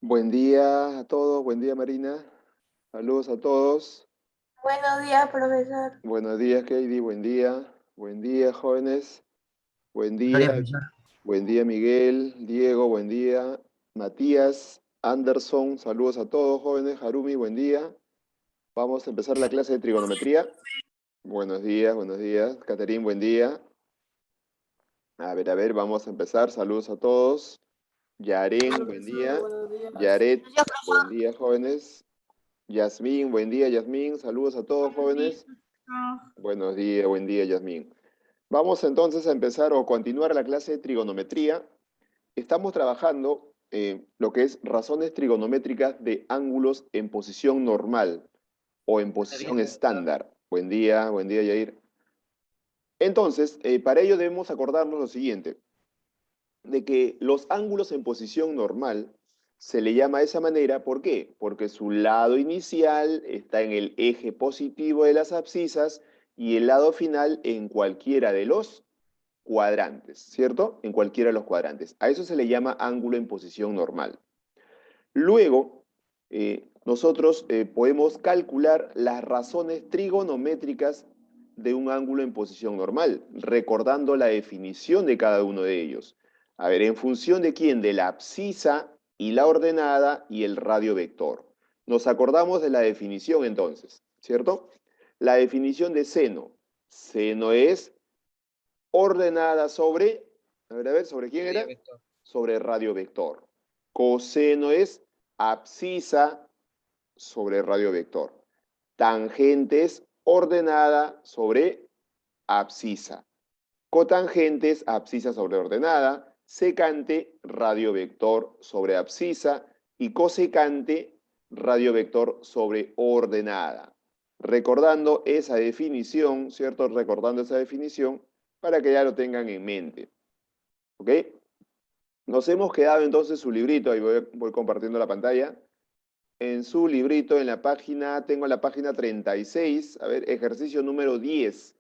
Buen día a todos, buen día Marina, saludos a todos. Buenos días, profesor. Buenos días Katie, buen día jóvenes, buen Buenos días, día, profesor. buen día Miguel, Diego, buen día, Matías, Anderson, saludos a todos jóvenes, Harumi, buen día. Vamos a empezar la clase de trigonometría. Buenos días, Caterín, buen día. A ver, vamos a empezar, saludos a todos. Yaren, buen día. Buenos días. Yaret, buen día jóvenes. Yasmín, buen día, Yasmín. Saludos a todos, jóvenes. Buenos días, buen día, Yasmín. Vamos entonces a empezar o continuar la clase de trigonometría. Estamos trabajando lo que es razones trigonométricas de ángulos en posición normal o en posición estándar. Buen día, Yair. Entonces, para ello debemos acordarnos lo siguiente, de que los ángulos en posición normal se le llama de esa manera, ¿por qué? Porque su lado inicial está en el eje positivo de las abscisas y el lado final en cualquiera de los cuadrantes, ¿cierto? En cualquiera de los cuadrantes. A eso se le llama ángulo en posición normal. Luego, nosotros podemos calcular las razones trigonométricas de un ángulo en posición normal, recordando la definición de cada uno de ellos. A ver, ¿en función de quién? De la abscisa y la ordenada y el radio vector. Nos acordamos de la definición entonces, ¿cierto? La definición de seno. Seno es ordenada sobre, a ver, ¿sobre quién era? Sobre radio vector. Coseno es abscisa sobre radio vector. Tangente es ordenada sobre abscisa. Cotangente es abscisa sobre ordenada. Secante, radio vector sobre abscisa. Y cosecante, radio vector sobre ordenada. Recordando esa definición, ¿cierto? Recordando esa definición para que ya lo tengan en mente. ¿Ok? Nos hemos quedado entonces su librito, ahí voy compartiendo la pantalla. En su librito, en la página, tengo la página 36, a ver, ejercicio número 10.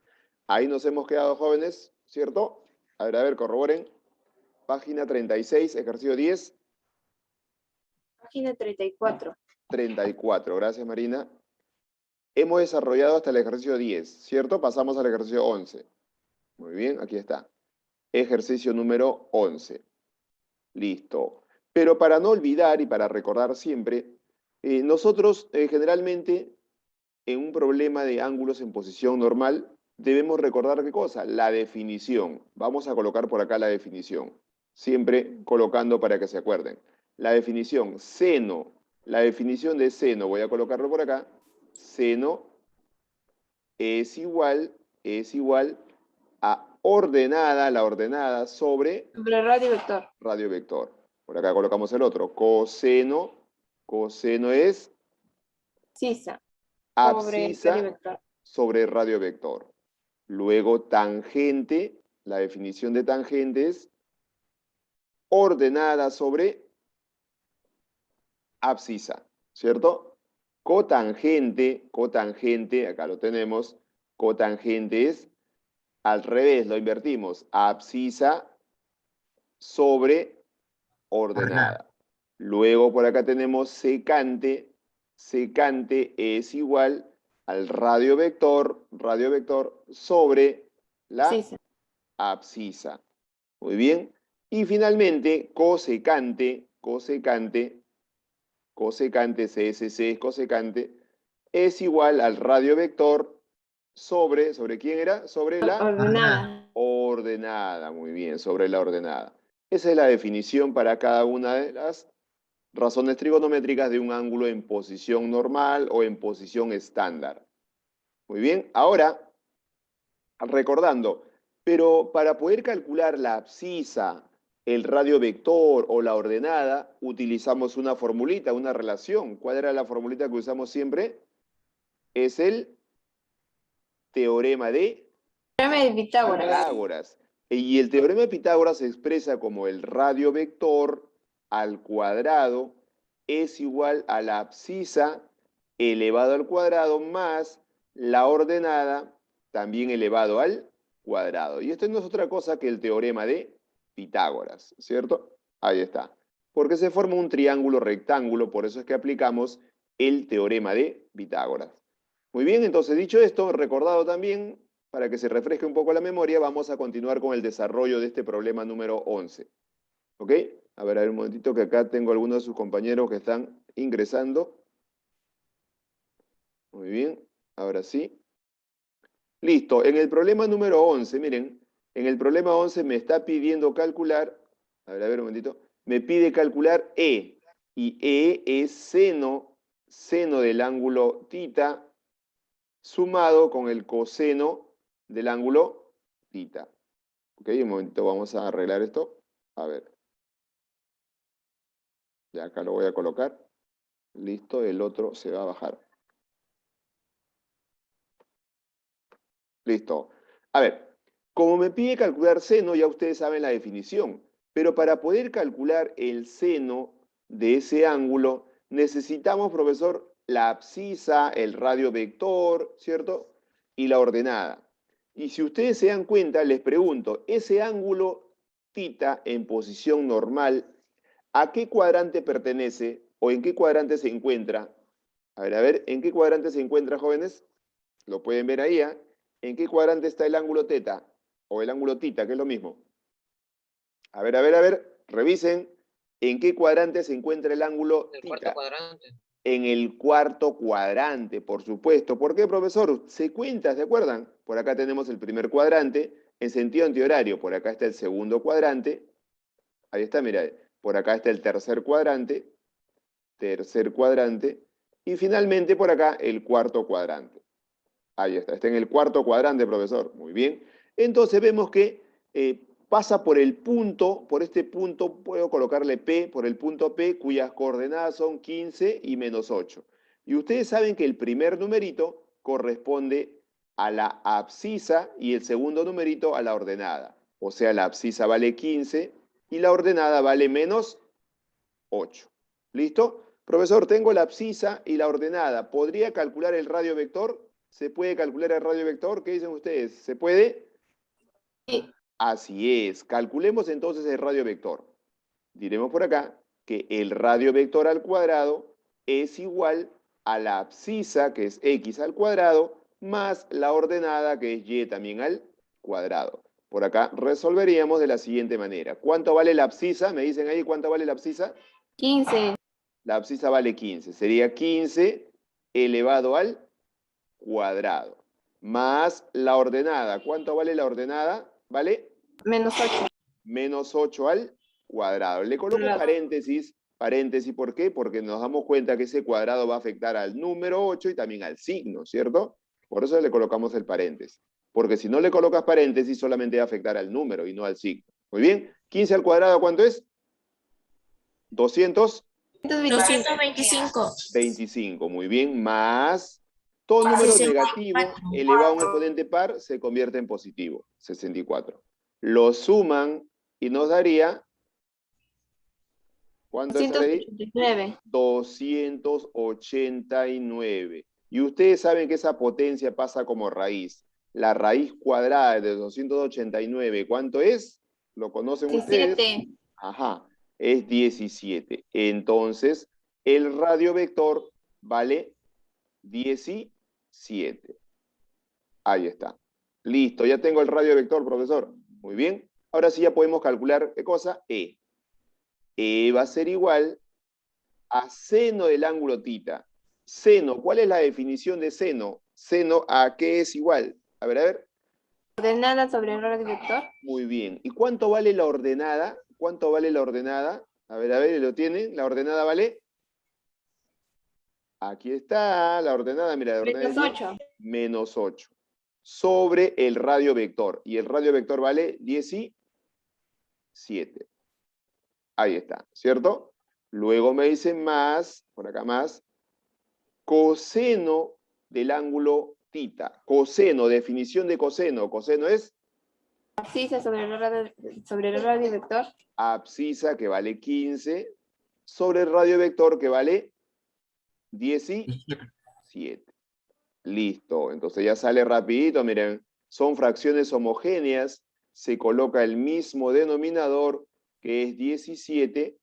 Ahí nos hemos quedado, jóvenes, ¿cierto? A ver, corroboren. Página 36, ejercicio 10. Página 34. 34, gracias Marina. Hemos desarrollado hasta el ejercicio 10, ¿cierto? Pasamos al ejercicio 11. Muy bien, aquí está. Ejercicio número 11. Listo. Pero para no olvidar y para recordar siempre, nosotros generalmente en un problema de ángulos en posición normal debemos recordar qué cosa, la definición. Vamos a colocar por acá la definición, siempre colocando para que se acuerden. La definición, seno, la definición de seno, voy a colocarlo por acá, seno es igual a ordenada, la ordenada sobre Sobre radio vector. radio vector. Por acá colocamos el otro. Coseno es Sisa. Sobre radio abscisa vector. sobre radio vector. Luego tangente, la definición de tangente es ordenada sobre abscisa, ¿cierto? Cotangente, acá lo tenemos, cotangente es al revés, lo invertimos, abscisa sobre ordenada. Luego por acá tenemos secante es igual al radio vector sobre la Sisa. abscisa. Muy bien. Y finalmente, cosecante, CSC es cosecante, es igual al radio vector ¿sobre quién era? Sobre la Ordenada. ordenada. Muy bien, sobre la ordenada. Esa es la definición para cada una de las razones trigonométricas de un ángulo en posición normal o en posición estándar. Muy bien, ahora, recordando, pero para poder calcular la abscisa, el radio vector o la ordenada, utilizamos una formulita, una relación. ¿Cuál era la formulita que usamos siempre? Es el teorema de Teorema de Pitágoras. Pitágoras. Y el teorema de Pitágoras se expresa como el radio vector al cuadrado es igual a la abscisa elevado al cuadrado más la ordenada también elevado al cuadrado. Y esto no es otra cosa que el teorema de Pitágoras, ¿cierto? Ahí está. Porque se forma un triángulo rectángulo, por eso es que aplicamos el teorema de Pitágoras. Muy bien, entonces dicho esto, recordado también, para que se refresque un poco la memoria, vamos a continuar con el desarrollo de este problema número 11. ¿Ok? A ver un momentito que acá tengo algunos de sus compañeros que están ingresando. Muy bien, ahora sí. Listo, en el problema número 11, miren, en el problema 11 me está pidiendo calcular, a ver un momentito, me pide calcular E, y E es seno del ángulo tita, sumado con el coseno del ángulo tita. Ok, un momento, vamos a arreglar esto. A ver. Ya acá lo voy a colocar. Listo, el otro se va a bajar. Listo. A ver, como me pide calcular seno, ya ustedes saben la definición. Pero para poder calcular el seno de ese ángulo, necesitamos, profesor, la abscisa, el radio vector, ¿cierto? Y la ordenada. Y si ustedes se dan cuenta, les pregunto, ese ángulo tita en posición normal, ¿a qué cuadrante pertenece o en qué cuadrante se encuentra? A ver, ¿en qué cuadrante se encuentra, jóvenes? Lo pueden ver ahí, ¿eh? ¿En qué cuadrante está el ángulo teta? O el ángulo tita, que es lo mismo. A ver, revisen. ¿En qué cuadrante se encuentra el ángulo tita? En el cuarto cuadrante. En el cuarto cuadrante, por supuesto. ¿Por qué, profesor? Se cuenta, ¿se acuerdan? Por acá tenemos el primer cuadrante en sentido antihorario. Por acá está el segundo cuadrante. Ahí está, mira. Por acá está el tercer cuadrante. Y finalmente por acá el cuarto cuadrante. Ahí está en el cuarto cuadrante, profesor. Muy bien. Entonces vemos que pasa por el punto, por este punto puedo colocarle P, por el punto P, cuyas coordenadas son 15 y menos 8. Y ustedes saben que el primer numerito corresponde a la abscisa y el segundo numerito a la ordenada. O sea, la abscisa vale 15 y la ordenada vale menos 8. ¿Listo? Profesor, tengo la abscisa y la ordenada. ¿Podría calcular el radio vector? ¿Se puede calcular el radio vector? ¿Qué dicen ustedes? ¿Se puede? Sí. Así es. Calculemos entonces el radio vector. Diremos por acá que el radio vector al cuadrado es igual a la abscisa, que es x al cuadrado, más la ordenada, que es y también al cuadrado. Por acá resolveríamos de la siguiente manera. ¿Cuánto vale la abscisa? ¿Me dicen ahí cuánto vale la abscisa? 15. La abscisa vale 15. Sería 15 elevado al cuadrado. Más la ordenada. ¿Cuánto vale la ordenada? ¿Vale? Menos 8. Menos 8 al cuadrado. Le coloco paréntesis. Paréntesis, ¿por qué? Porque nos damos cuenta que ese cuadrado va a afectar al número 8 y también al signo, ¿cierto? Por eso le colocamos el paréntesis. Porque si no le colocas paréntesis, solamente va a afectar al número y no al signo. Muy bien. 15 al cuadrado, ¿cuánto es? 225. 25, muy bien, más todo número negativo elevado a un exponente par se convierte en positivo, 64. Lo suman y nos daría, ¿cuánto es ahí? 289. 289. Y ustedes saben que esa potencia pasa como raíz. La raíz cuadrada de 289, ¿cuánto es? ¿Lo conocen 17. ustedes? Ajá, es 17. Entonces, el radio vector vale 17. Ahí está. Listo, ya tengo el radio vector, profesor. Muy bien. Ahora sí ya podemos calcular, ¿qué cosa? E. E va a ser igual a seno del ángulo tita. Seno, ¿cuál es la definición de seno? Seno, ¿a qué es igual? A ver. Ordenada sobre el radio vector. Muy bien. ¿Y cuánto vale la ordenada? ¿Cuánto vale la ordenada? A ver, ¿lo tienen? ¿La ordenada vale? Aquí está la ordenada, mira, la ordenada Menos es 8. Menos 8. Sobre el radio vector. Y el radio vector vale 17. Ahí está, ¿cierto? Luego me dicen más, por acá más, coseno del ángulo tita. Coseno, definición de coseno. Coseno es Abscisa sobre el radio vector. abscisa, que vale 15, sobre el radio vector, que vale 17. Listo, entonces ya sale rapidito, miren, son fracciones homogéneas, se coloca el mismo denominador, que es 17,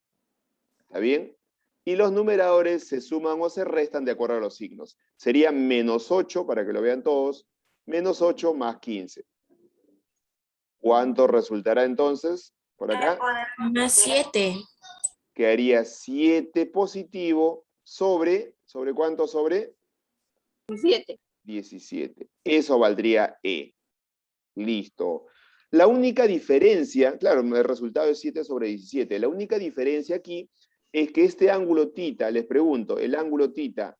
¿Está bien? Y los numeradores se suman o se restan de acuerdo a los signos. Sería menos 8, para que lo vean todos, menos 8 más 15. ¿Cuánto resultará entonces? Por acá. Más 7. Quedaría 7 positivo ¿sobre cuánto? Sobre 7. 17. Eso valdría E. Listo. La única diferencia, claro, el resultado es 7 sobre 17. La única diferencia aquí es que este ángulo tita, les pregunto, el ángulo tita,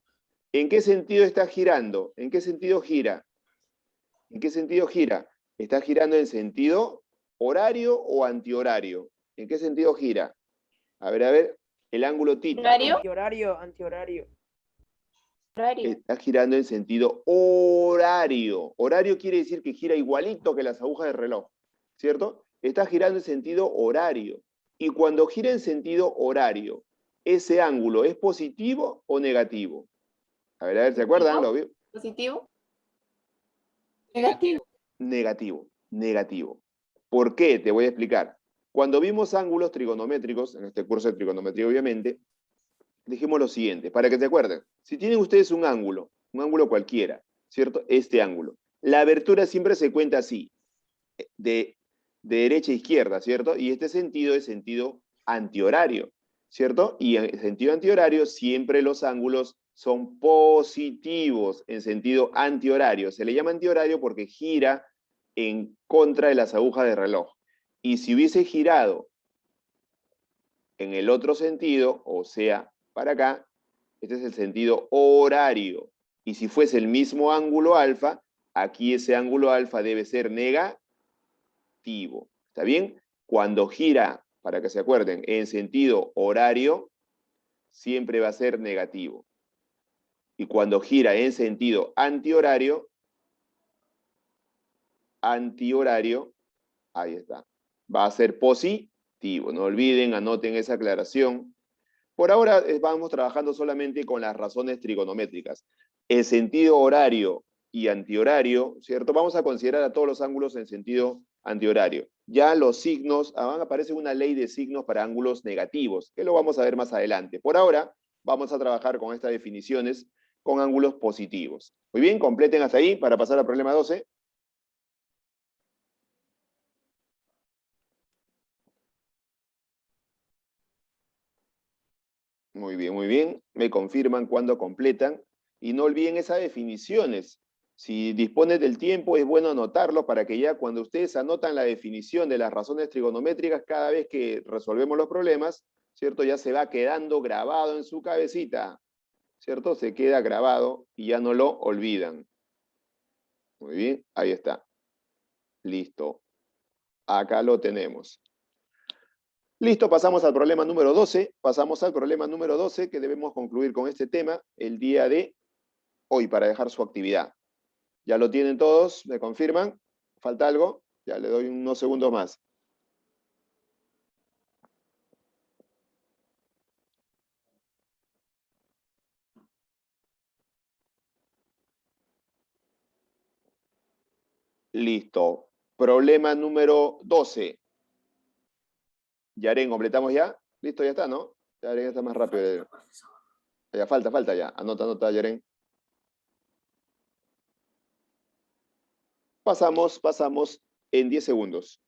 ¿en qué sentido está girando? ¿En qué sentido gira? ¿En qué sentido gira? ¿Está girando en sentido horario o antihorario? ¿En qué sentido gira? A ver, el ángulo tita. ¿Horario? Antihorario. Horario. Está girando en sentido horario. Horario quiere decir que gira igualito que las agujas del reloj, ¿cierto? Está girando en sentido horario. Y cuando gira en sentido horario, ¿ese ángulo es positivo o negativo? A ver, ¿se acuerdan? ¿Lo vio? ¿Positivo? Negativo. Negativo. ¿Por qué? Te voy a explicar. Cuando vimos ángulos trigonométricos, en este curso de trigonometría obviamente, dijimos lo siguiente, para que te acuerden. Si tienen ustedes un ángulo cualquiera, ¿cierto? Este ángulo. La abertura siempre se cuenta así, de derecha a izquierda, ¿cierto? Y este sentido es sentido antihorario, ¿cierto? Y en sentido antihorario siempre los ángulos son positivos en sentido antihorario. Se le llama antihorario porque gira en contra de las agujas del reloj. Y si hubiese girado en el otro sentido, o sea, para acá, este es el sentido horario. Y si fuese el mismo ángulo alfa, aquí ese ángulo alfa debe ser negativo. ¿Está bien? Cuando gira, para que se acuerden, en sentido horario, siempre va a ser negativo. Y cuando gira en sentido antihorario, ahí está, va a ser positivo. No olviden, anoten esa aclaración. Por ahora vamos trabajando solamente con las razones trigonométricas. El sentido horario y antihorario, ¿cierto? Vamos a considerar a todos los ángulos en sentido antihorario. Ya los signos, aparece una ley de signos para ángulos negativos, que lo vamos a ver más adelante. Por ahora, vamos a trabajar con estas definiciones con ángulos positivos. Muy bien, completen hasta ahí para pasar al problema 12. Muy bien, muy bien. Me confirman cuando completan. Y no olviden esas definiciones. Si dispones del tiempo, es bueno anotarlo para que ya cuando ustedes anotan la definición de las razones trigonométricas, cada vez que resolvemos los problemas, ¿cierto? Ya se va quedando grabado en su cabecita, ¿cierto? Se queda grabado y ya no lo olvidan. Muy bien, ahí está. Listo. Acá lo tenemos. Listo, pasamos al problema número 12. Pasamos al problema número 12 que debemos concluir con este tema el día de hoy para dejar su actividad. ¿Ya lo tienen todos? ¿Me confirman? ¿Falta algo? Ya le doy unos segundos más. Listo. Problema número 12. Yaren, ¿completamos ya? Listo, ya está, ¿no? Yaren está más rápido. Ya falta ya. Anota, Yaren. Pasamos en 10 segundos.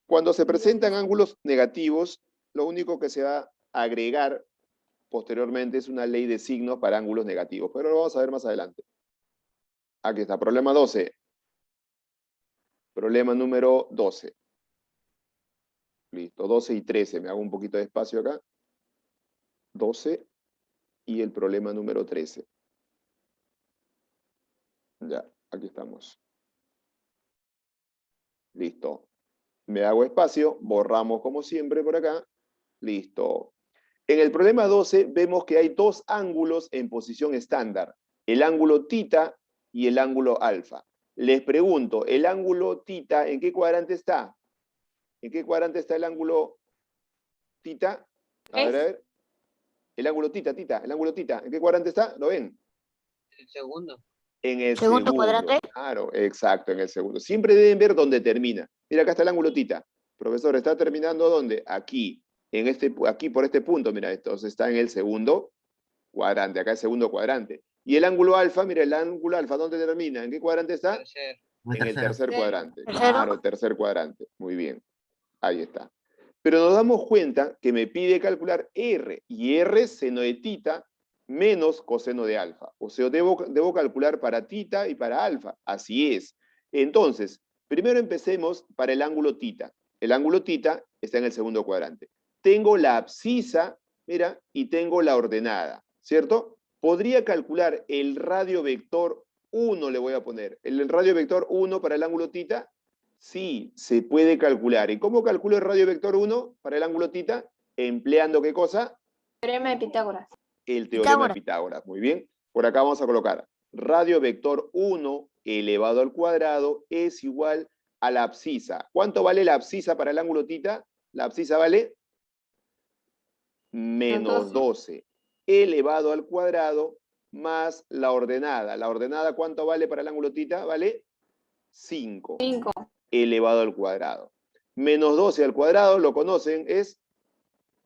Cuando se presentan ángulos negativos, lo único que se va a agregar posteriormente es una ley de signos para ángulos negativos, pero lo vamos a ver más adelante. Aquí está, problema 12. Problema número 12. Listo, 12 y 13. Me hago un poquito de espacio acá. 12 y el problema número 13. Ya, aquí estamos. Listo. Me hago espacio, borramos como siempre por acá. Listo. En el problema 12 vemos que hay dos ángulos en posición estándar. El ángulo tita y el ángulo alfa. Les pregunto, ¿el ángulo tita en qué cuadrante está? ¿En qué cuadrante está el ángulo tita? A ver. El ángulo tita, el ángulo tita. ¿En qué cuadrante está? ¿Lo ven? El segundo. En el ¿Segundo segundo. cuadrante? Claro, exacto, en el segundo. Siempre deben ver dónde termina. Mira, acá está el ángulo tita. Profesor, ¿está terminando dónde? Aquí. Aquí por este punto, mira, entonces está en el segundo cuadrante. Acá el segundo cuadrante. Y el ángulo alfa, mira, el ángulo alfa, ¿dónde termina? ¿En qué cuadrante está? Tercer. En el tercer cuadrante. ¿Tercero? Claro, tercer cuadrante. Muy bien. Ahí está. Pero nos damos cuenta que me pide calcular R, y R seno de tita menos coseno de alfa. O sea, debo calcular para tita y para alfa. Así es. Entonces, primero empecemos para el ángulo tita. El ángulo tita está en el segundo cuadrante. Tengo la abscisa, mira, y tengo la ordenada, ¿cierto? Podría calcular el radio vector 1, le voy a poner. El radio vector 1 para el ángulo tita. Sí, se puede calcular. ¿Y cómo calculo el radio vector 1 para el ángulo tita? Empleando ¿qué cosa? Teorema de Pitágoras. El teorema de Pitágoras. Muy bien. Por acá vamos a colocar radio vector 1 elevado al cuadrado es igual a la abscisa. ¿Cuánto vale la abscisa para el ángulo tita? La abscisa vale menos 12 elevado al cuadrado más la ordenada. ¿La ordenada cuánto vale para el ángulo tita? Vale 5. 5. Elevado al cuadrado. Menos 12 al cuadrado, lo conocen, es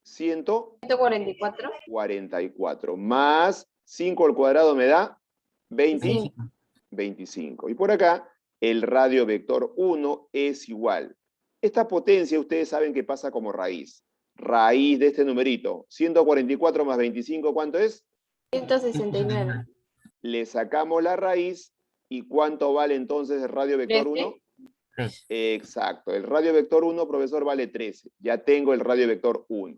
144. 144. Más 5 al cuadrado me da 20, 25. Y por acá, el radio vector 1 es igual. Esta potencia ustedes saben que pasa como raíz. Raíz de este numerito. 144 más 25, ¿cuánto es? 169. Le sacamos la raíz. ¿Y cuánto vale entonces el radio vector 1? 3. Exacto. El radio vector 1, profesor, vale 13. Ya tengo el radio vector 1.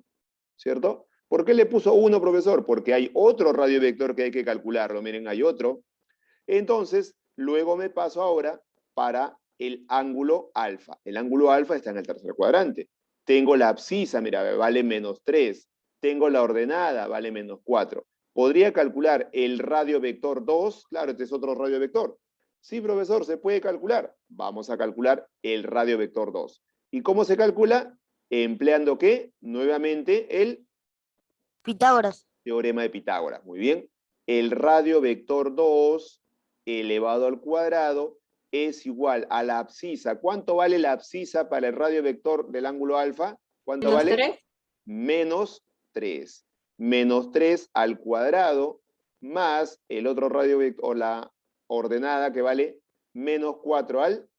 ¿Cierto? ¿Por qué le puso 1, profesor? Porque hay otro radio vector que hay que calcularlo. Miren, hay otro. Entonces, luego me paso ahora para el ángulo alfa. El ángulo alfa está en el tercer cuadrante. Tengo la abscisa, mira, vale menos 3. Tengo la ordenada, vale menos 4. ¿Podría calcular el radio vector 2? Claro, este es otro radio vector. Sí, profesor, se puede calcular. Vamos a calcular el radio vector 2. ¿Y cómo se calcula? Empleando ¿qué? Nuevamente el Pitágoras. teorema de Pitágoras. Muy bien. El radio vector 2 elevado al cuadrado es igual a la abscisa. ¿Cuánto vale la abscisa para el radio vector del ángulo alfa? ¿Cuánto Menos vale? 3. Menos 3. Menos 3 al cuadrado más el otro radio vector, o la ordenada que vale menos 4 al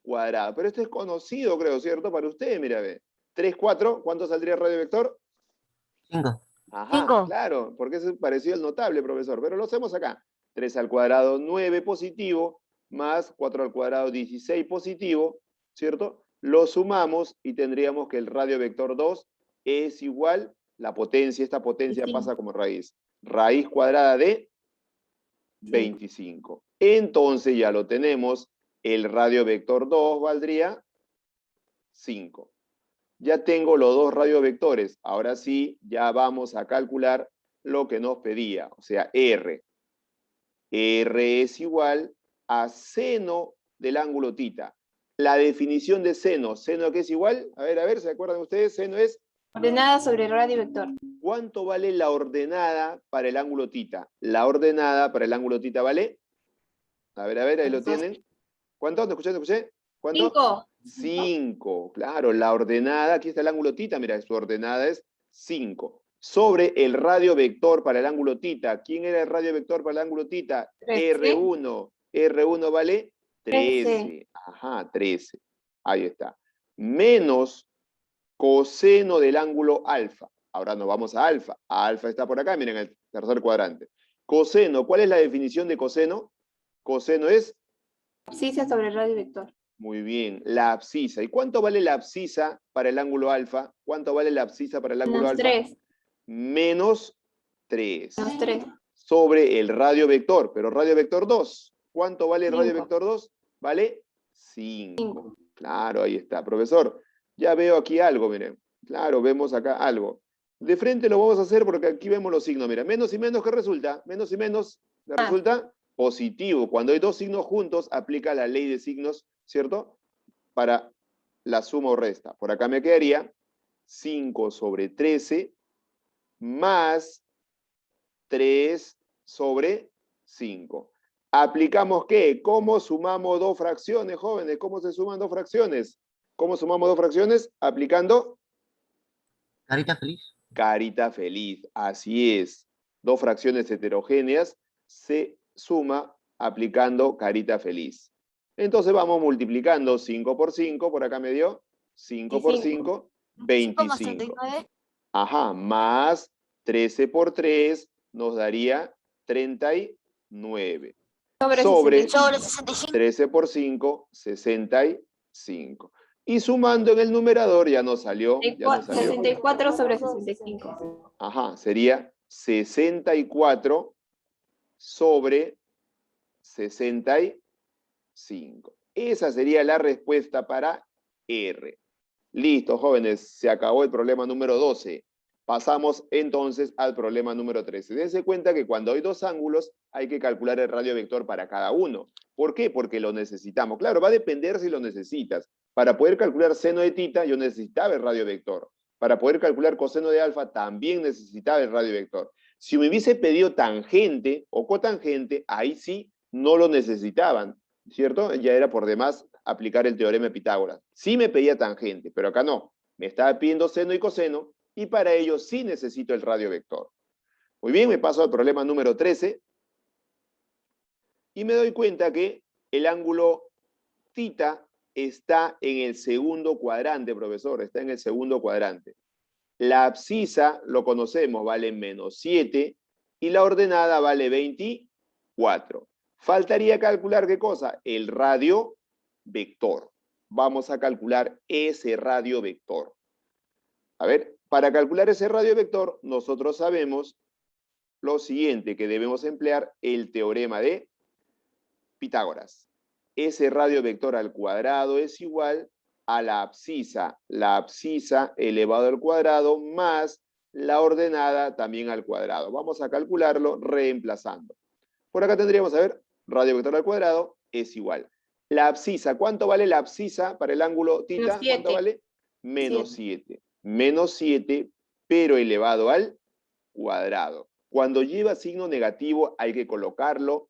cuadrado. Pero esto es conocido, creo, ¿cierto? Para ustedes, mira, ve. 3, 4, ¿cuánto saldría el radio vector? 5. Ajá, 5. claro, porque es parecido al notable, profesor, pero lo hacemos acá. 3 al cuadrado, 9 positivo, más 4 al cuadrado, 16 positivo, ¿cierto? Lo sumamos y tendríamos que el radio vector 2 es igual, la potencia, esta potencia pasa como raíz. Raíz cuadrada de 25. Entonces ya lo tenemos, el radio vector 2 valdría 5. Ya tengo los dos radiovectores. Ahora sí, ya vamos a calcular lo que nos pedía, o sea, R. R es igual a seno del ángulo tita. La definición de seno, ¿seno qué es igual? A ver, ¿se acuerdan ustedes? Seno es... Ordenada sobre el radio vector. ¿Cuánto vale la ordenada para el ángulo tita? La ordenada para el ángulo tita vale... A ver, ahí lo tienen. ¿Cuánto? ¿Te escuché? ¿Cuánto? 5. 5, claro, la ordenada, aquí está el ángulo tita, mira, su ordenada es 5. Sobre el radio vector para el ángulo tita, ¿quién era el radio vector para el ángulo tita? 13. R1. R1 vale 13. 13. Ajá, 13. Ahí está. Menos coseno del ángulo alfa. Ahora nos vamos a alfa. Alfa está por acá, miren, el tercer cuadrante. Coseno, ¿cuál es la definición de coseno? Coseno es... Abscisa sobre el radio vector. Muy bien, la abscisa. ¿Y cuánto vale la abscisa para el ángulo alfa? ¿Cuánto vale la abscisa para el ángulo Menos alfa? 3. Menos 3. Menos 3. Sobre el radio vector, pero radio vector 2. ¿Cuánto vale el radio 5. vector 2? Vale 5. 5. Claro, ahí está. Profesor, ya veo aquí algo, miren. Claro, vemos acá algo. De frente lo vamos a hacer porque aquí vemos los signos. Mira, menos y menos, ¿qué resulta? Menos y menos, ¿le resulta? Positivo. Cuando hay dos signos juntos, aplica la ley de signos, ¿cierto? Para la suma o resta. Por acá me quedaría 5 sobre 13 más 3 sobre 5. ¿Aplicamos qué? ¿Cómo sumamos dos fracciones, jóvenes? ¿Cómo se suman dos fracciones? ¿Cómo sumamos dos fracciones? Aplicando Carita feliz. carita feliz. Así es. Dos fracciones heterogéneas se suma aplicando carita feliz. Entonces vamos multiplicando 5 por 5, por acá me dio 5 por 5, 5 más 25. 39. Ajá, más 13 por 3 nos daría 39. Sobre 65. 13 por 5, 65. Y sumando en el numerador ya nos salió. 64 sobre 65. Ajá, sería 64 sobre 65. Esa sería la respuesta para R. Listo, jóvenes, se acabó el problema número 12. Pasamos entonces al problema número 13. Dense cuenta que cuando hay dos ángulos hay que calcular el radio vector para cada uno. ¿Por qué? Porque lo necesitamos. Claro, va a depender si lo necesitas. Para poder calcular seno de tita, yo necesitaba el radio vector. Para poder calcular coseno de alfa, también necesitaba el radio vector. Si me hubiese pedido tangente o cotangente, ahí sí no lo necesitaban, ¿cierto? Ya era por demás aplicar el teorema de Pitágoras. Sí me pedía tangente, pero acá no. Me estaba pidiendo seno y coseno, y para ello sí necesito el radio vector. Muy bien, me paso al problema número 13, y me doy cuenta que el ángulo θ está en el segundo cuadrante, profesor, está en el segundo cuadrante. La abscisa, lo conocemos, vale menos 7, y la ordenada vale 24. Faltaría calcular, ¿qué cosa? El radio vector. Vamos a calcular ese radio vector. A ver, para calcular ese radio vector, nosotros sabemos lo siguiente, que debemos emplear el teorema de Pitágoras. Ese radio vector al cuadrado es igual a la abscisa elevado al cuadrado más la ordenada también al cuadrado. Vamos a calcularlo reemplazando. Por acá tendríamos, a ver, radio vector al cuadrado es igual. La abscisa, ¿cuánto vale la abscisa para el ángulo θ? ¿Cuánto vale? Menos 7. Menos 7, pero elevado al cuadrado. Cuando lleva signo negativo hay que colocarlo,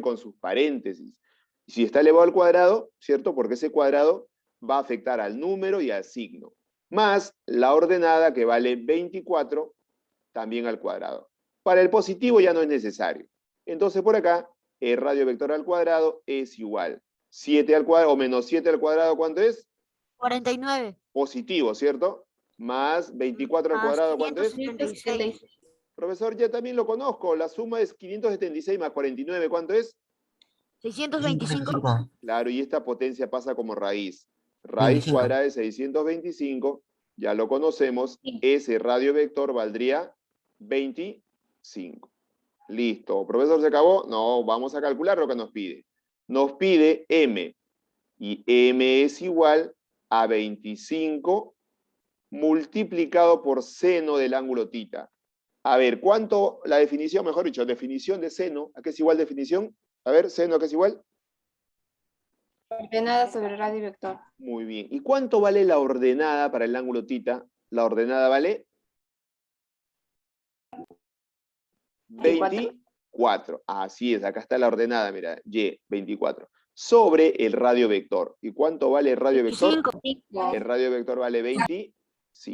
con sus paréntesis. Si está elevado al cuadrado, ¿cierto? Porque ese cuadrado va a afectar al número y al signo. Más la ordenada que vale 24, también al cuadrado. Para el positivo ya no es necesario. Entonces por acá, el radio vector al cuadrado es igual. 7 al cuadrado o menos 7 al cuadrado, ¿cuánto es? 49. Positivo, ¿cierto? Más 24 al cuadrado, ¿cuánto es? 576. Profesor, ya también lo conozco. La suma es 576 más 49, ¿cuánto es? 625. Claro, y esta potencia pasa como raíz. Raíz 25. cuadrada de 625, ya lo conocemos. Ese radio vector valdría 25. Listo. ¿Profesor, se acabó? No, vamos a calcular lo que nos pide. Nos pide m. Y m es igual a 25 multiplicado por seno del ángulo θ. A ver, ¿cuánto la definición, mejor dicho, definición de seno? ¿A qué es igual definición? A ver, seno, ¿a qué es igual? Ordenada sobre radio vector. Muy bien. ¿Y cuánto vale la ordenada para el ángulo θ? La ordenada vale 24. Así es, acá está la ordenada, mira, y, 24. Sobre el radio vector. ¿Y cuánto vale el radio vector? 25. El radio vector vale 25. ¿Se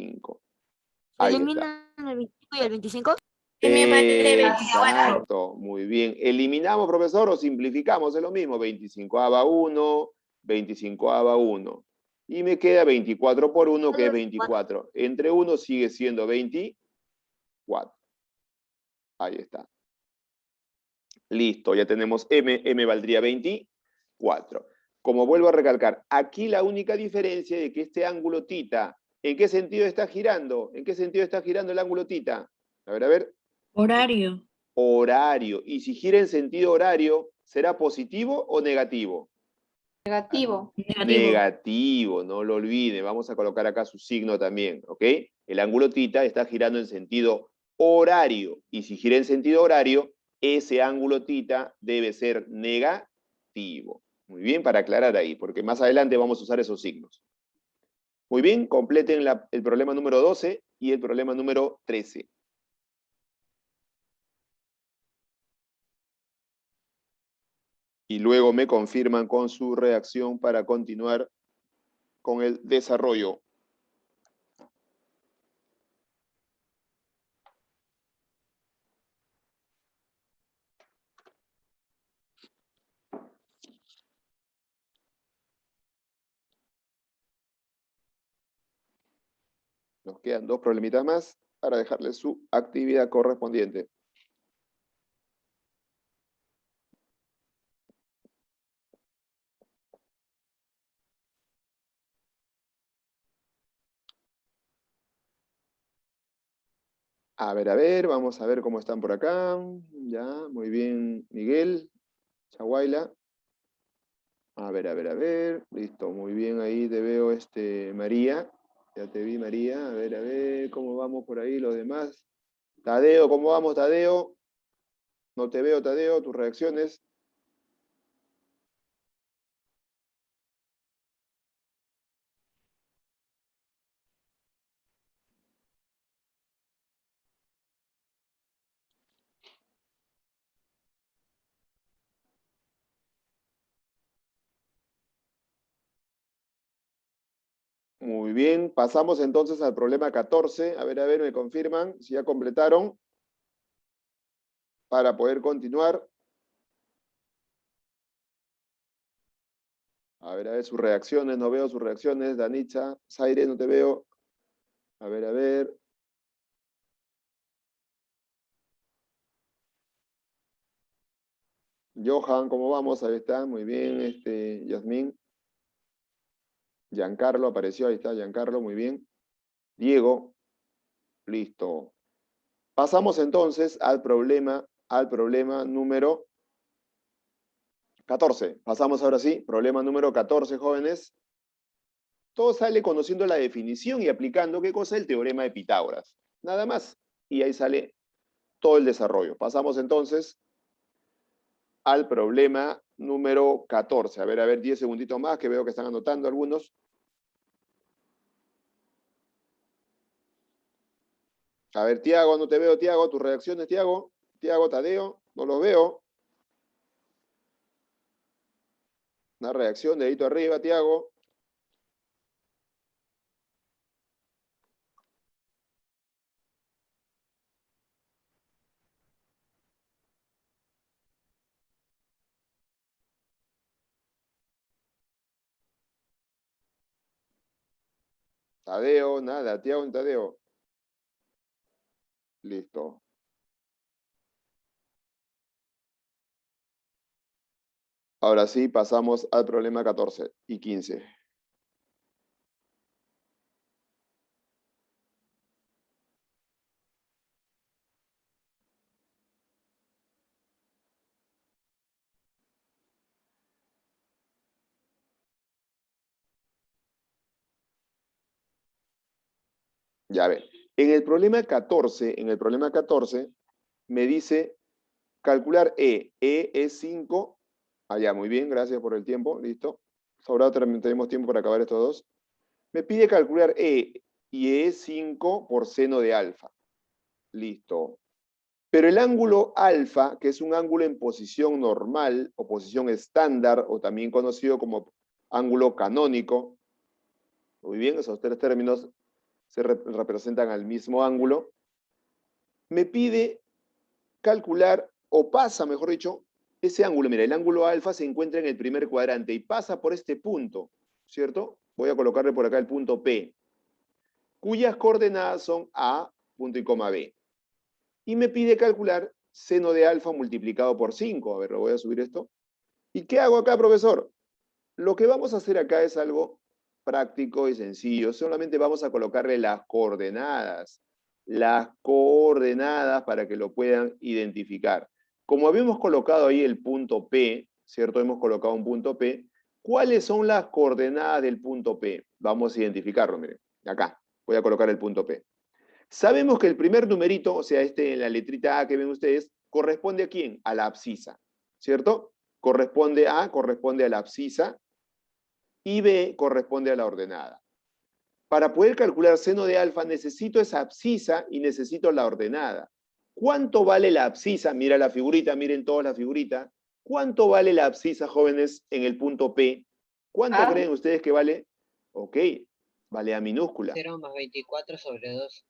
Ahí está. eliminan el 25 y el 25? Exacto, muy bien. ¿Eliminamos, profesor, o simplificamos? Es lo mismo, 25 a 1, 25 a 1. Y me queda 24 por 1, que es 24. Entre 1 sigue siendo 24. Ahí está. Listo, ya tenemos m valdría 24. Como vuelvo a recalcar, aquí la única diferencia es que este ángulo θ, ¿en qué sentido está girando? ¿En qué sentido está girando el ángulo θ? A ver. Horario. Horario. Y si gira en sentido horario, ¿será positivo o negativo? Negativo. Negativo, no lo olviden. Vamos a colocar acá su signo también, ¿ok? El ángulo θ está girando en sentido horario. Y si gira en sentido horario, ese ángulo θ debe ser negativo. Muy bien, para aclarar ahí, porque más adelante vamos a usar esos signos. Muy bien, completen el problema número 12 y el problema número 13. y luego me confirman con su reacción para continuar con el desarrollo. Nos quedan 2 problemitas más para dejarles su actividad correspondiente. A ver, vamos a ver cómo están por acá. Ya, muy bien, Miguel, Chaguaila. A ver. Listo, muy bien, ahí te veo, María. Ya te vi, María. A ver, cómo vamos por ahí los demás. Tadeo, ¿cómo vamos, Tadeo? No te veo, Tadeo, tus reacciones. Muy bien, pasamos entonces al problema 14. A ver, me confirman si ya completaron para poder continuar. A ver, sus reacciones, no veo sus reacciones. Danitza, Zaire, no te veo. A ver. Johan, ¿cómo vamos? Ahí está, muy bien, Yasmín. Giancarlo apareció, ahí está Giancarlo, muy bien. Diego, listo. Pasamos entonces al problema número 14. Pasamos ahora sí, problema número 14, jóvenes. Todo sale conociendo la definición y aplicando, ¿qué cosa? El teorema de Pitágoras. Nada más. Y ahí sale todo el desarrollo. Pasamos entonces al problema número 14. A ver, 10 segunditos más, que veo que están anotando algunos. A ver, Tiago, no te veo, Tiago. Tus reacciones, Tiago. Tiago, Tadeo, no los veo. Una reacción, dedito arriba, Tiago. Tadeo, nada, Tiago y Tadeo. Listo. Ahora sí, pasamos al problema 14 y 15. Ya ven. En el problema 14, me dice calcular E. E es 5. Ya, muy bien, gracias por el tiempo. Listo. Sobrado tenemos tiempo para acabar estos dos. Me pide calcular E, y E es 5 por seno de alfa. Listo. Pero el ángulo alfa, que es un ángulo en posición normal o posición estándar, o también conocido como ángulo canónico, muy bien, esos 3 términos se representan al mismo ángulo, me pide calcular, o pasa, mejor dicho, ese ángulo. Mira, el ángulo alfa se encuentra en el primer cuadrante y pasa por este punto, ¿cierto? Voy a colocarle por acá el punto P, cuyas coordenadas son A, punto y coma B. Y me pide calcular seno de alfa multiplicado por 5. A ver, lo voy a subir esto. ¿Y qué hago acá, profesor? Lo que vamos a hacer acá es algo práctico y sencillo. Solamente vamos a colocarle las coordenadas. Las coordenadas para que lo puedan identificar. Como habíamos colocado ahí el punto P, ¿cierto? Hemos colocado un punto P. ¿Cuáles son las coordenadas del punto P? Vamos a identificarlo, miren. Acá, voy a colocar el punto P. Sabemos que el primer numerito, o sea, en la letrita A que ven ustedes, corresponde ¿a quién? A la abscisa, ¿cierto? Corresponde a la abscisa, y B corresponde a la ordenada. Para poder calcular seno de alfa necesito esa abscisa y necesito la ordenada. ¿Cuánto vale la abscisa? Mira la figurita, miren todos la figurita. ¿Cuánto vale la abscisa, jóvenes, en el punto P? ¿Cuánto A. creen ustedes que vale? Ok, vale A minúscula. 0 más 24 sobre 2.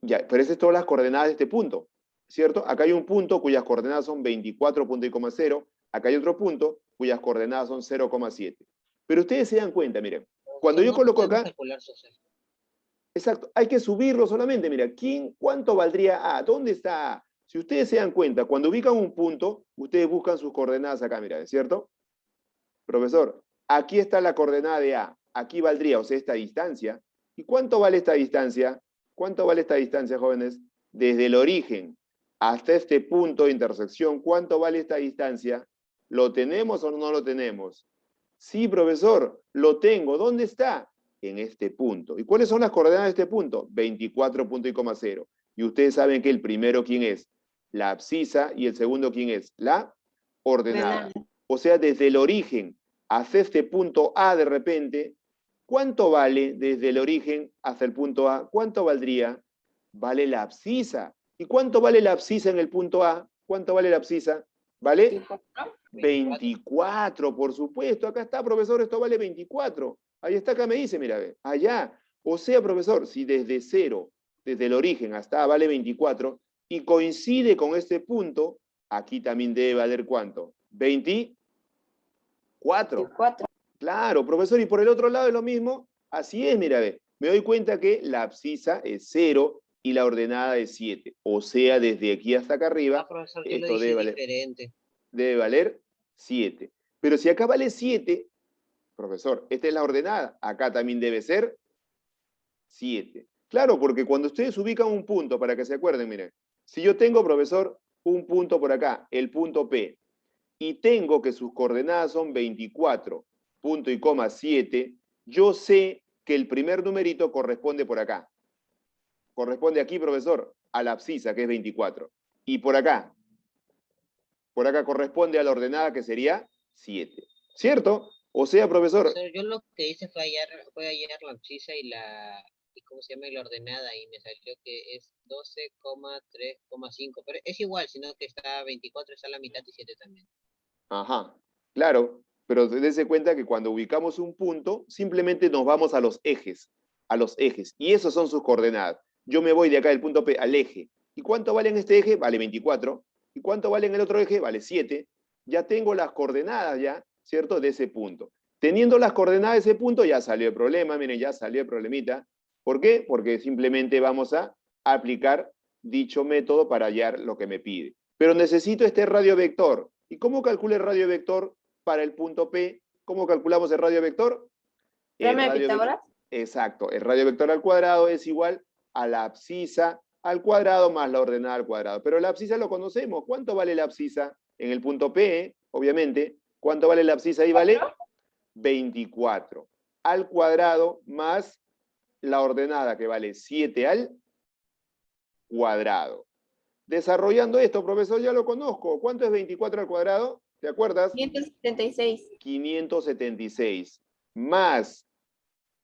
Ya, pero esas son todas las coordenadas de este punto, ¿cierto? Acá hay un punto cuyas coordenadas son 24 punto y coma 0. Acá hay otro punto cuyas coordenadas son 0,7. Pero ustedes se dan cuenta, miren, cuando yo coloco acá, Calcular su C. exacto, hay que subirlo solamente, mira, ¿cuánto valdría A? ¿Dónde está A? Si ustedes se dan cuenta, cuando ubican un punto, ustedes buscan sus coordenadas acá, mira, ¿es cierto? Profesor, aquí está la coordenada de A, aquí valdría, o sea, esta distancia. ¿Y cuánto vale esta distancia? ¿Cuánto vale esta distancia, jóvenes? Desde el origen hasta este punto de intersección, ¿cuánto vale esta distancia? ¿Lo tenemos o no lo tenemos? Sí, profesor, lo tengo. ¿Dónde está? En este punto. ¿Y cuáles son las coordenadas de este punto? 24 punto y coma 0. Y ustedes saben que el primero, ¿quién es? La abscisa, y el segundo, ¿quién es? La ordenada. O sea, desde el origen hasta este punto A de repente, ¿cuánto vale desde el origen hasta el punto A? ¿Cuánto valdría? Vale la abscisa. ¿Y cuánto vale la abscisa en el punto A? ¿Cuánto vale la abscisa? ¿Vale? 24, por supuesto. Acá está, profesor, esto vale 24. Ahí está, acá me dice, mira, ve, allá. O sea, profesor, si desde 0, desde el origen hasta A vale 24, y coincide con este punto, aquí también debe valer ¿cuánto? 24. 24. Claro, profesor, y por el otro lado es lo mismo. Así es, mira, ve. Me doy cuenta que la abscisa es 0 y la ordenada es 7. O sea, desde aquí hasta acá arriba, Profesor, yo lo esto dije debe valer, diferente. debe valer 7. Pero si acá vale 7, profesor, esta es la ordenada, acá también debe ser 7. Claro, porque cuando ustedes ubican un punto, para que se acuerden, miren, si yo tengo, profesor, un punto por acá, el punto P, y tengo que sus coordenadas son 24, punto y coma 7, yo sé que el primer numerito corresponde por acá. Corresponde aquí, profesor, a la abscisa, que es 24. Y por acá corresponde a la ordenada, que sería 7. ¿Cierto? O sea, profesor... Profesor, yo lo que hice fue hallar la abscisa y ¿cómo se llama? Y la ordenada, y me salió que es 12,3,5. Pero es igual, sino que está 24, está a la mitad y 7 también. Ajá, claro, pero dése cuenta que cuando ubicamos un punto, simplemente nos vamos a los ejes, y esos son sus coordenadas. Yo me voy de acá del punto P al eje. ¿Y cuánto vale en este eje? Vale 24. ¿Y cuánto vale en el otro eje? Vale 7. Ya tengo las coordenadas ya, ¿cierto? De ese punto. Teniendo las coordenadas de ese punto, ya salió el problema, miren, ya salió el problemita. ¿Por qué? Porque simplemente vamos a aplicar dicho método para hallar lo que me pide. Pero necesito este radio vector. ¿Y cómo calculo el radio vector para el punto P? ¿Cómo calculamos el radio vector? Exacto, el radio vector al cuadrado es igual a la abscisa al cuadrado más la ordenada al cuadrado. Pero la abscisa lo conocemos. ¿Cuánto vale la abscisa en el punto P? Obviamente. ¿Cuánto vale la abscisa ahí? Vale 24 al cuadrado más la ordenada, que vale 7 al cuadrado. Desarrollando esto, profesor, ya lo conozco. ¿Cuánto es 24 al cuadrado? ¿Te acuerdas? 576. 576. Más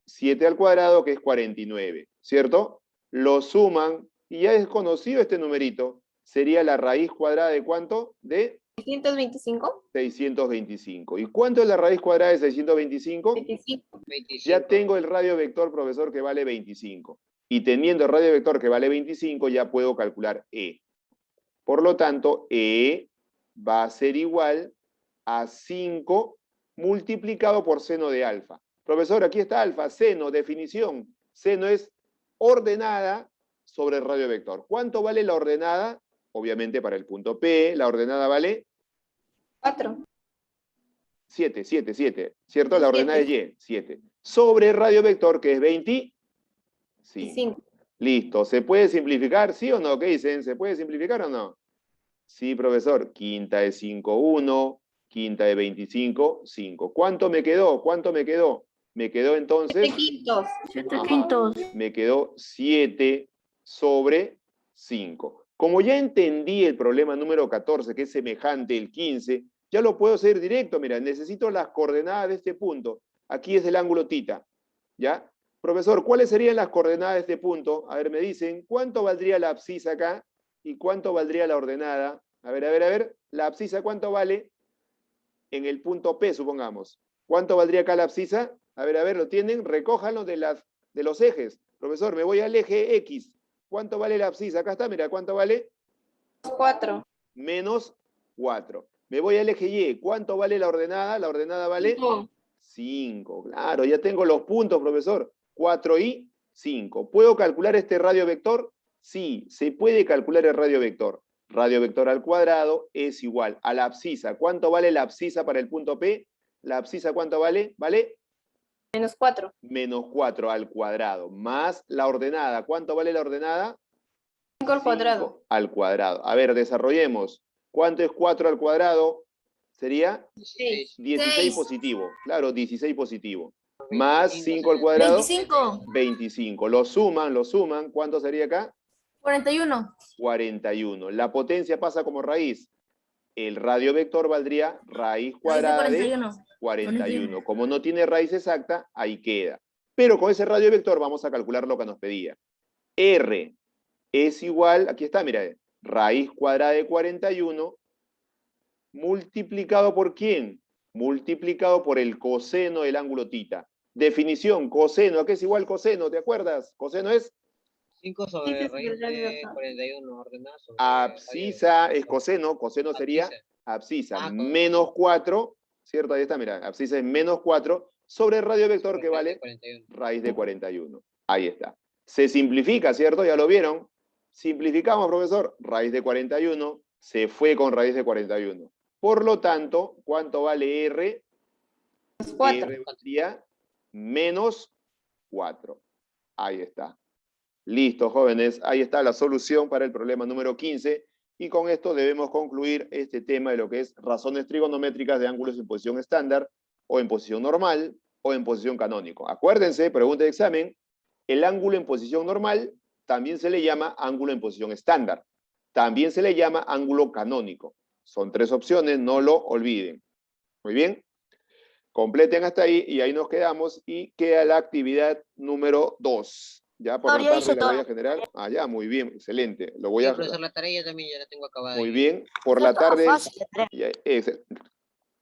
7 al cuadrado, que es 49. ¿Cierto? Lo suman, y ya es conocido este numerito. Sería la raíz cuadrada de ¿cuánto? De 625. 625. ¿Y cuánto es la raíz cuadrada de 625? 25. Ya tengo el radio vector, profesor, que vale 25. Y teniendo el radio vector que vale 25, ya puedo calcular E. Por lo tanto, E va a ser igual a 5 multiplicado por seno de alfa. Profesor, aquí está alfa, seno, definición. Seno es ordenada sobre el radio vector. ¿Cuánto vale la ordenada? Obviamente para el punto P, la ordenada vale 4. 7, ¿cierto? La ordenada es Y, 7. Sobre el radio vector, que es 25. 5. Listo. ¿Se puede simplificar? ¿Sí o no? ¿Qué dicen? ¿Se puede simplificar o no? Sí, profesor. Quinta de 5, 1. Quinta de 25, 5. ¿Cuánto me quedó? ¿Cuánto me quedó? Me quedó entonces... 7 quintos. 7 quintos. Me quedó 7 sobre 5. Como ya entendí el problema número 14, que es semejante al 15, ya lo puedo hacer directo. Mira, necesito las coordenadas de este punto. Aquí es el ángulo θ. ¿Ya? Profesor, ¿cuáles serían las coordenadas de este punto? A ver, me dicen, ¿cuánto valdría la abscisa acá? ¿Y cuánto valdría la ordenada? A ver. ¿La abscisa cuánto vale? en el punto P, supongamos. ¿Cuánto valdría acá la abscisa? A ver, ¿lo tienen? Recójanlo de los ejes. Profesor, me voy al eje X. ¿Cuánto vale la abscisa? Acá está, mira, ¿cuánto vale? 4. Menos 4. Me voy al eje Y. ¿Cuánto vale la ordenada? La ordenada vale 5. Claro, ya tengo los puntos, profesor. 4 y 5. ¿Puedo calcular este radio vector? Sí, se puede calcular el radio vector. Radio vector al cuadrado es igual a la abscisa. ¿Cuánto vale la abscisa para el punto P? ¿La abscisa cuánto vale? ¿Vale? Menos 4. Menos 4 al cuadrado. Más la ordenada. ¿Cuánto vale la ordenada? 5 al cuadrado. 5 al cuadrado. A ver, desarrollemos. ¿Cuánto es 4 al cuadrado? Sería 16 positivo. Claro, 16 positivo. Más 5 al cuadrado. 25. Lo suman. ¿Cuánto sería acá? 41. 41. La potencia pasa como raíz. El radio vector valdría raíz cuadrada de 41. Como no tiene raíz exacta, ahí queda. Pero con ese radio vector vamos a calcular lo que nos pedía. R es igual, aquí está, mira, raíz cuadrada de 41 multiplicado por ¿quién? Multiplicado por el coseno del ángulo tita. Definición, coseno, ¿a qué es igual coseno? ¿Te acuerdas? Coseno es 5 sobre raíz de 41 ordenada sobre abscisa, es coseno sería abscisa, menos 4, ¿cierto? Ahí está, mira, abscisa es menos 4 sobre el radio vector que vale 41. raíz de 41. Ahí está. Se simplifica, ¿cierto? Ya lo vieron. Simplificamos, profesor. Raíz de 41 se fue con raíz de 41. Por lo tanto, ¿cuánto vale R? 4. R valdría menos 4. Ahí está. Listo, jóvenes. Ahí está la solución para el problema número 15. Y con esto debemos concluir este tema de lo que es razones trigonométricas de ángulos en posición estándar, o en posición normal, o en posición canónico. Acuérdense, pregunta de examen, el ángulo en posición normal también se le llama ángulo en posición estándar. También se le llama ángulo canónico. Son 3 opciones, no lo olviden. Muy bien. Completen hasta ahí y ahí nos quedamos y queda la actividad número 2. Ya por la tarde la voy a generar. Ah, ya, muy bien, excelente. Lo voy a... Profesor, la tarea yo también ya la tengo acabada. Muy bien. Por la tarde...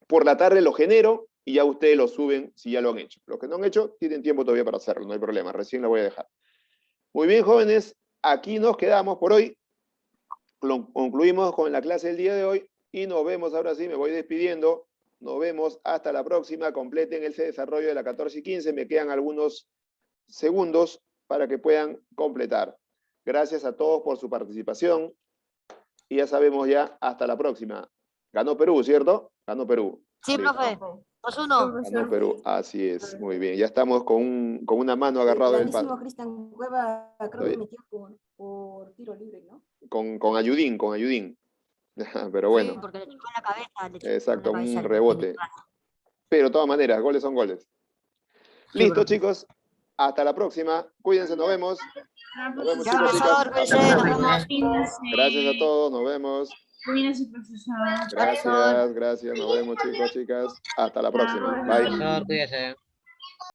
Por la tarde lo genero y ya ustedes lo suben si ya lo han hecho. Los que no han hecho tienen tiempo todavía para hacerlo, no hay problema. Recién la voy a dejar. Muy bien, jóvenes. Aquí nos quedamos por hoy. Concluimos con la clase del día de hoy y nos vemos, ahora sí, me voy despidiendo. Nos vemos hasta la próxima. Completen ese desarrollo de la 14 y 15. Me quedan algunos segundos para que puedan completar. Gracias a todos por su participación. Y ya sabemos ya, hasta la próxima. Ganó Perú, ¿cierto? Ganó Perú. Sí, profe. 2-1. Ganó Perú, así es. Muy bien. Ya estamos con una mano agarrada del palo. Cristian Cueva creo que metió por tiro libre, ¿no? Con Ayudín. Pero bueno. Sí, porque le chocó en la cabeza. Exacto, un rebote. Pero de todas maneras, goles son goles. Sí, Listo, profe. chicos. Hasta la próxima. Cuídense, nos vemos. Nos vemos, Ya, chicos, profesor, chicas. cuídense, nos vemos. Gracias a todos, nos vemos. Cuídense, profesor. Gracias, nos vemos, chicos, chicas. Hasta la próxima. Bye. Profesor, cuídese.